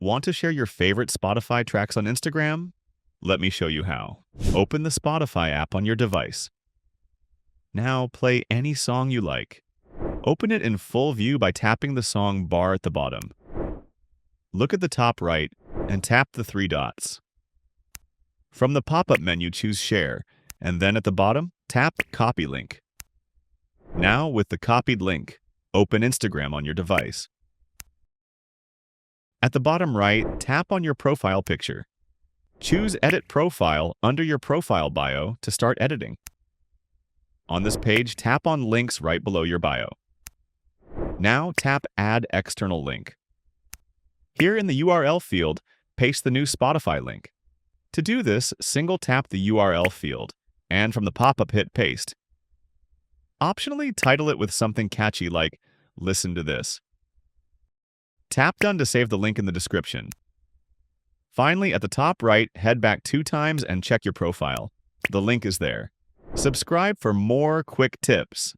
Want to share your favorite Spotify tracks on Instagram? Let me show you how. Open the Spotify app on your device. Now play any song you like. Open it in full view by tapping the song bar at the bottom. Look at the top right and tap the three dots. From the pop-up menu, choose Share, and then at the bottom, tap Copy Link. Now, with the copied link, open Instagram on your device. At the bottom right, tap on your profile picture. Choose Edit Profile under your profile bio to start editing. On this page, tap on links right below your bio. Now tap Add External Link. Here in the URL field, paste the new Spotify link. To do this, single tap the URL field, and from the pop-up hit Paste. Optionally, title it with something catchy like Listen to This. Tap Done to save the link in the description. Finally, at the top right, head back 2 times and check your profile. The link is there. Subscribe for more quick tips.